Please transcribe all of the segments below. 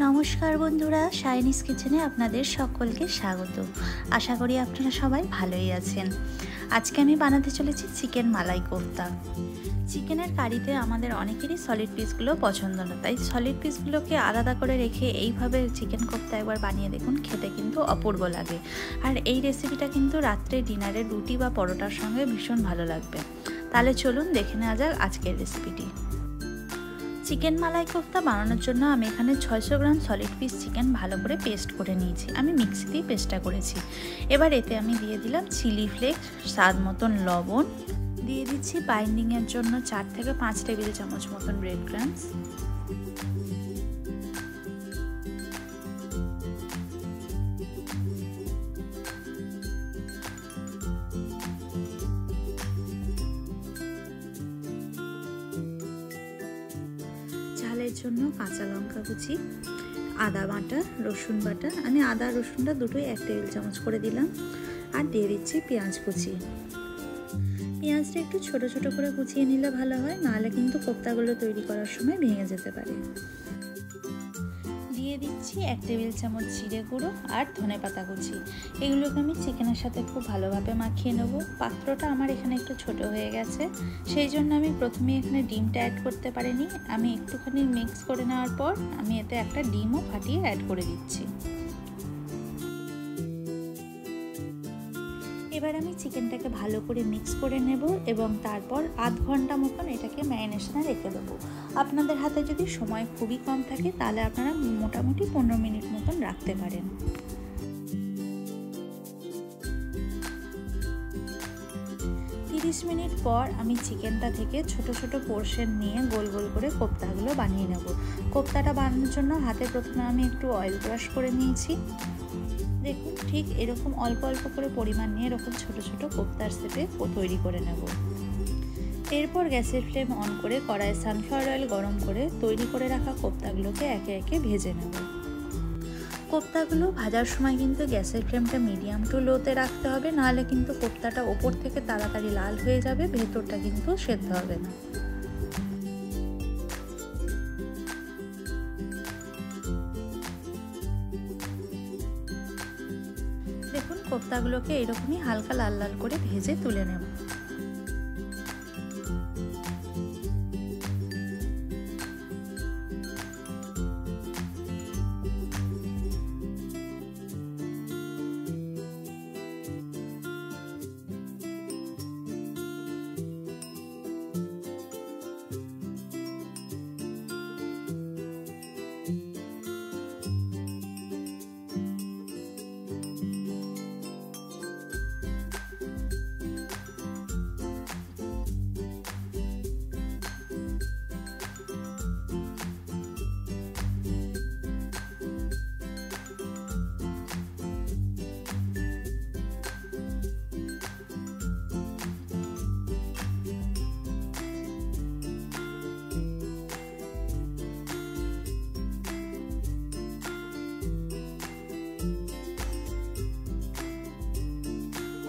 নমস্কার বন্ধুরা, শাইনিস কিচেনে আপনাদের সকলকে স্বাগত। আশা করি আপনারা সবাই ভালোই আছেন। আজকে আমি বানাতে চলেছি চিকেন মালাই কোফতা। চিকেনের কারিতে আমাদের অনেকেরই সলিড পিসগুলো পছন্দ না, তাই সলিড পিসগুলোকে আলাদা করে রেখে এইভাবে চিকেন কোফতা একবার বানিয়ে দেখুন, খেতে কিন্তু অপূর্ব লাগে। আর এই রেসিপিটা কিন্তু রাত্রে ডিনারে রুটি বা পরোটার সঙ্গে ভীষণ ভালো লাগবে। তাহলে চলুন দেখে নেওয়া যাক আজকের রেসিপিটি। চিকেন মালাই কোফতা বানানোর জন্য আমি এখানে 600 গ্রাম সলিড পিস চিকেন ভালো করে পেস্ট করে নিয়েছি। আমি মিক্সিতেই পেস্টটা করেছি। এবার এতে আমি দিয়ে দিলাম চিলি ফ্লেক্স, স্বাদ মতন লবণ, দিয়ে দিচ্ছি বাইন্ডিংয়ের জন্য 4 থেকে 5 টেবিল চামচ মতন ব্রেড ক্রাম্বস, ঝালের জন্য কাঁচা লঙ্কা কুচি, আদা বাটা, রসুন বাটা। আমি আদা রসুনটা দুটোই 1 টেবিল চামচ করে দিলাম। আর দিয়ে দিচ্ছি পেঁয়াজ কুচি। পেঁয়াজটা একটু ছোট ছোট করে কুচিয়ে নিলে ভালো হয়, নাহলে কিন্তু কোফতাগুলো তৈরি করার সময় ভেঙে যেতে পারে। দিয়ে দিচ্ছি 1 টেবিল চামচ জিরে গুঁড়ো আর ধনেপাতা কুচি। এগুলোকে আমি চিকেনের সাথে খুব ভালোভাবে মাখিয়ে নেব। পাত্রটা আমার এখানে একটু ছোট হয়ে গেছে, সেই জন্য আমি প্রথমে এখানে ডিমটা অ্যাড করতে পারিনি। আমি একটুখানি মিক্স করে নেওয়ার পর আমি এতে একটা ডিমও ফাটিয়ে অ্যাড করে দিচ্ছি। এবার আমি চিকেনটাকে ভালো করে মিক্স করে নেব এবং তারপর আধ ঘন্টা মতন এটাকে ম্যারিনেশনে রেখে দেবো। আপনাদের হাতে যদি সময় খুবই কম থাকে তাহলে আপনারা মোটামুটি 15 মিনিট মতন রাখতে পারেন। মিনিট পর আমি চিকেনটা থেকে ছোট ছোট পোর্শন নিয়ে গোল গোল করে কোফতাগুলো বানিয়ে নেব। কোফতাটা বানানোর জন্য হাতে প্রথমে আমি একটু অয়েল ব্রাশ করে নিয়েছি। দেখুন, ঠিক এরকম অল্প অল্প করে পরিমাণ নিয়ে এরকম ছোট ছোট কোফতার শেপে তৈরি করে নেব। এরপর গ্যাসের ফ্লেম অন করে কড়াইয়ে সানফ্লাওয়ার অয়েল গরম করে তৈরি করে রাখা কোফতাগুলোকে একে একে ভেজে নেব। কোফতাগুলো ভাজার সময় কিন্তু গ্যাসের ফ্লেমটা মিডিয়াম টু লোতে রাখতে হবে, নাহলে কিন্তু কোফতাটা ওপর থেকে তাড়াতাড়ি লাল হয়ে যাবে, ভেতরটা কিন্তু সেদ্ধ হবে না। দেখুন, কোফতাগুলোকে এরকমই হালকা লাল লাল করে ভেজে তুলে নেব।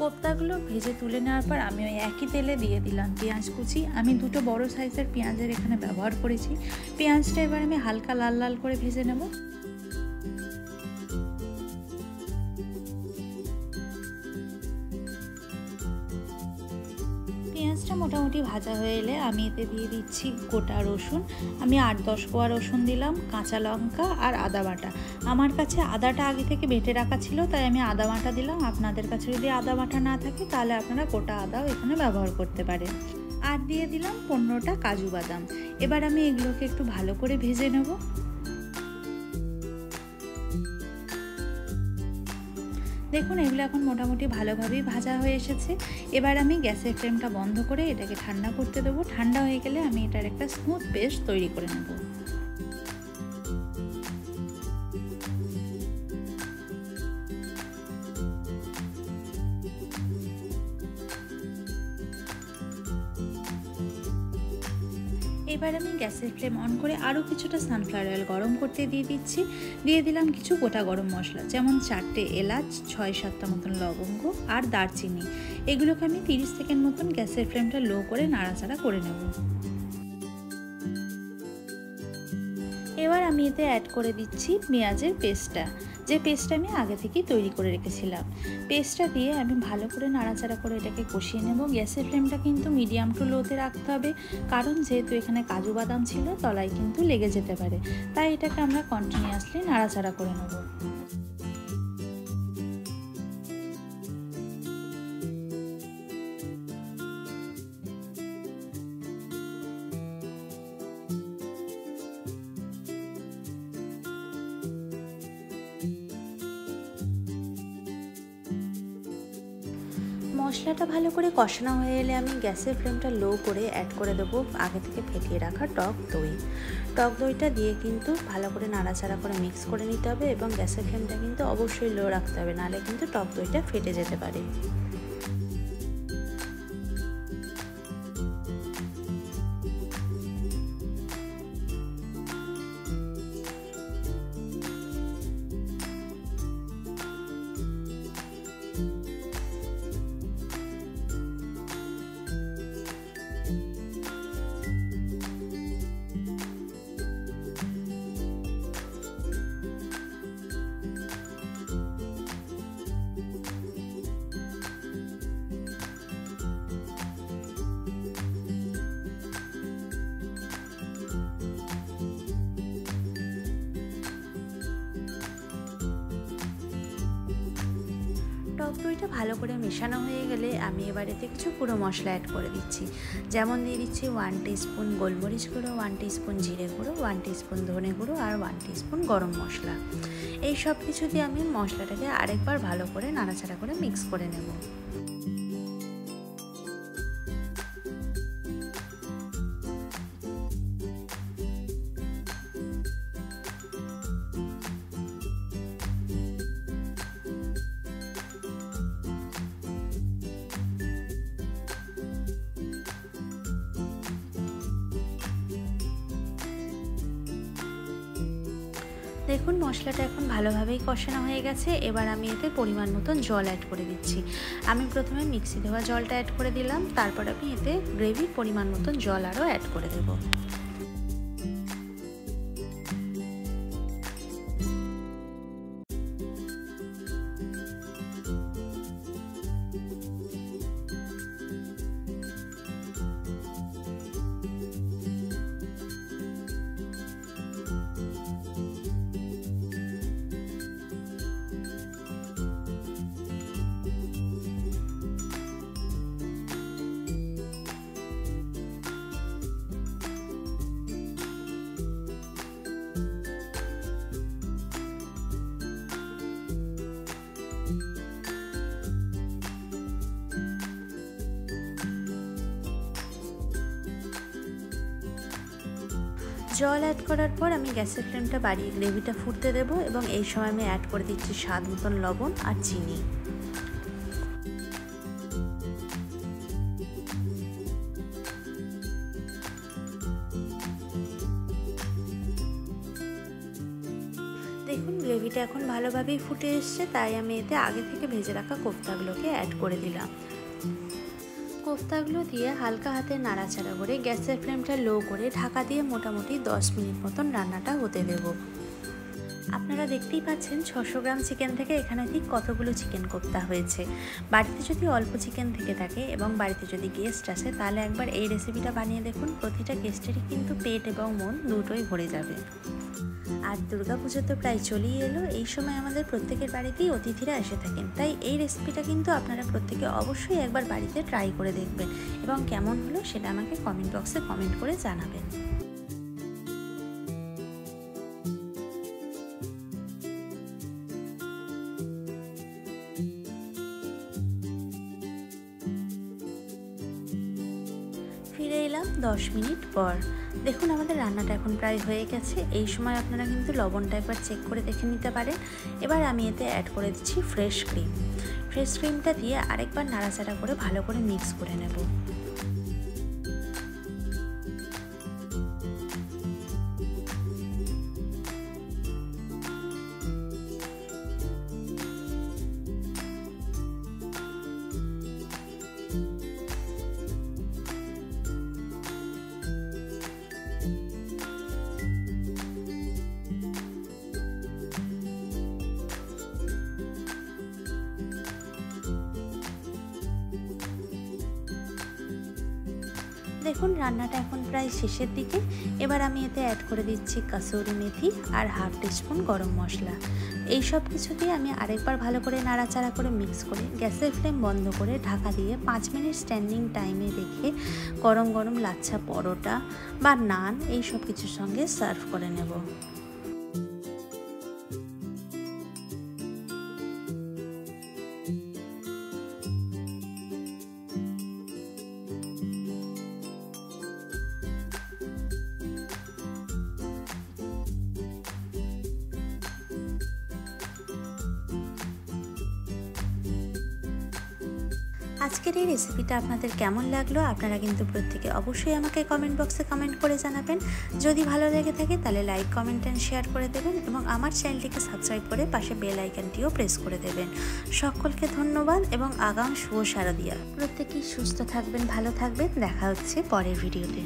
কোফতাগুলো ভেজে তুলে নেওয়ার পর আমি ওই একই তেলে দিয়ে দিলাম পেঁয়াজ কুচি। আমি দুটো বড় সাইজের পেঁয়াজের এখানে ব্যবহার করেছি। পেঁয়াজটা এবার আমি হালকা লাল লাল করে ভেজে নেব। পেঁয়াজটা মোটামুটি ভাজা হয়ে এলে আমি এতে দিয়ে দিচ্ছি গোটা রসুন। আমি 8-10 কোয়া রসুন দিলাম, কাঁচা লঙ্কা আর আদা বাটা। আমার কাছে আদাটা আগে থেকে বেটে রাখা ছিল, তাই আমি আদা বাটা দিলাম। আপনাদের কাছে যদি আদা বাটা না থাকে তাহলে আপনারা গোটা আদাও এখানে ব্যবহার করতে পারেন। আর দিয়ে দিলাম 15টা কাজু বাদাম। এবার আমি এগুলোকে একটু ভালো করে ভেজে নেব। দেখুন, এগুলো এখন মোটামুটি ভালোভাবেই ভাজা হয়ে এসেছে। এবার আমি গ্যাসের ফ্লেমটা বন্ধ করে এটাকে ঠান্ডা করতে দেবো। ঠান্ডা হয়ে গেলে আমি এটার একটা স্মুথ পেস্ট তৈরি করে নেব। এবার আমি গ্যাসের ফ্লেম অন করে আরও কিছুটা সানফ্লাওয়ার অয়েল গরম করতে দিয়ে দিচ্ছি। দিয়ে দিলাম কিছু গোটা গরম মশলা, যেমন 4টে এলাচ, 6-7টা মতন লবঙ্গ আর দারচিনি। এগুলোকে আমি 30 সেকেন্ড মতন গ্যাসের ফ্লেমটা লো করে নাড়াচাড়া করে নেব। এবার আমি এতে অ্যাড করে দিচ্ছি পেঁয়াজের পেস্টটা, যে পেস্টটা আমি আগে থেকেই তৈরি করে রেখেছিলাম। পেস্টটা দিয়ে আমি ভালো করে নাড়াচাড়া করে এটাকে কষিয়ে নেব। গ্যাসের ফ্লেমটা কিন্তু মিডিয়াম টু লোতে রাখতে হবে, কারণ যেহেতু এখানে কাজু বাদাম ছিল তলায় কিন্তু লেগে যেতে পারে, তাই এটাকে আমরা কন্টিনিউয়াসলি নাড়াচাড়া করে নেব। মশলাটা ভালো করে কষানো হয়ে এলে আমি গ্যাসের ফ্লেমটা লো করে অ্যাড করে দেবো আগে থেকে ফেটিয়ে রাখা টক দই। টক দইটা দিয়ে কিন্তু ভালো করে নাড়াচাড়া করে মিক্স করে নিতে হবে এবং গ্যাসের ফ্লেমটা কিন্তু অবশ্যই লো রাখতে হবে, নাহলে কিন্তু টক দইটা ফেটে যেতে পারে। টক দইটা ভালো করে মেশানো হয়ে গেলে আমি এবার এতে কিছু গুঁড়ো মশলা অ্যাড করে দিচ্ছি, যেমন দিয়ে দিচ্ছি 1 টিস্পুন গোলমরিচ গুঁড়ো, 1 টিস্পুন জিরে গুঁড়ো, 1 টিস্পুন ধনে গুঁড়ো আর 1 টিস্পুন গরম মশলা। এই সব কিছু দিয়ে আমি মশলাটাকে আরেকবার ভালো করে নাড়াচাড়া করে মিক্স করে নেব। দেখুন মশলাটা এখন ভালোভাবেই কষানো হয়ে গেছে। এবার আমি এতে পরিমাণ মতন জল অ্যাড করে দিচ্ছি। আমি প্রথমে মিক্সি দেওয়া জলটা অ্যাড করে দিলাম, তারপর আমি এতে গ্রেভির পরিমাণ মতন জল আরও অ্যাড করে দেবো। জল অ্যাড করার পর আমি গ্যাসের ফ্লেমটা বাড়িয়ে গ্রেভিটা ফুটতে দেবো এবং এই সময় আমি অ্যাড করে দিচ্ছি স্বাদ মতন লবণ আর চিনি। দেখুন গ্রেভিটা এখন ভালোভাবেই ফুটে এসছে, তাই আমি এতে আগে থেকে ভেজে রাখা কোফতাগুলোকে অ্যাড করে দিলাম। কোফতাগুলো দিয়ে হালকা হাতে নাড়াচাড়া করে গ্যাসের ফ্লেমটা লো করে ঢাকা দিয়ে মোটামুটি 10 মিনিট মতন রান্নাটা হতে দেব। আপনারা দেখতেই পাচ্ছেন 600 গ্রাম চিকেন থেকে এখানে ঠিক কতগুলো চিকেন কোফতা হয়েছে। বাড়িতে যদি অল্প চিকেন থেকে থাকে এবং বাড়িতে যদি গেস্ট আসে তাহলে একবার এই রেসিপিটা বানিয়ে দেখুন, প্রতিটা গেস্টেরই কিন্তু পেট এবং মন দুটোই ভরে যাবে। আর দুর্গাপুজো তো প্রায় চলেই এলো, এই সময় আমাদের প্রত্যেকের বাড়িতেই অতিথিরা এসে থাকেন, তাই এই রেসিপিটা কিন্তু আপনারা প্রত্যেকে অবশ্যই একবার বাড়িতে ট্রাই করে দেখবেন এবং কেমন হলো সেটা আমাকে কমেন্ট বক্সে কমেন্ট করে জানাবেন। ফিরে এলাম 10 মিনিট পর। দেখুন আমাদের রান্নাটা এখন প্রায় হয়ে গেছে। এই সময় আপনারা কিন্তু লবণটা একবার চেক করে দেখে নিতে পারেন। এবার আমি এতে অ্যাড করে দিচ্ছি ফ্রেশ ক্রিম। ফ্রেশ ক্রিমটা দিয়ে আরেকবার নাড়াচাড়া করে ভালো করে মিক্স করে নেব। দেখুন রান্নাটা এখন প্রায় শেষের দিকে। এবার আমি এতে অ্যাড করে দিচ্ছি কাসুরি মেথি আর হাফ টিস্পুন গরম মশলা। এই সব কিছু দিয়ে আমি আরেকবার ভালো করে নাড়াচাড়া করে মিক্স করে গ্যাসের ফ্লেম বন্ধ করে ঢাকা দিয়ে 5 মিনিট স্ট্যান্ডিং টাইমে রেখে গরম গরম লাচ্ছা পরোটা বা নান এই সব কিছুর সঙ্গে সার্ভ করে নেব। আজকের এই রেসিপিটা আপনাদের কেমন লাগলো আপনারা কিন্তু প্রত্যেকে অবশ্যই আমাকে কমেন্ট বক্সে কমেন্ট করে জানাবেন। যদি ভালো লেগে থাকে তাহলে লাইক, কমেন্ট অ্যান্ড শেয়ার করে দেবেন এবং আমার চ্যানেলটিকে সাবস্ক্রাইব করে পাশে বেল আইকনটিও প্রেস করে দেবেন। সকলকে ধন্যবাদ এবং আগাম শুভ শারদিয়া। প্রত্যেকেই সুস্থ থাকবেন, ভালো থাকবেন। দেখা হচ্ছে পরের ভিডিওতে।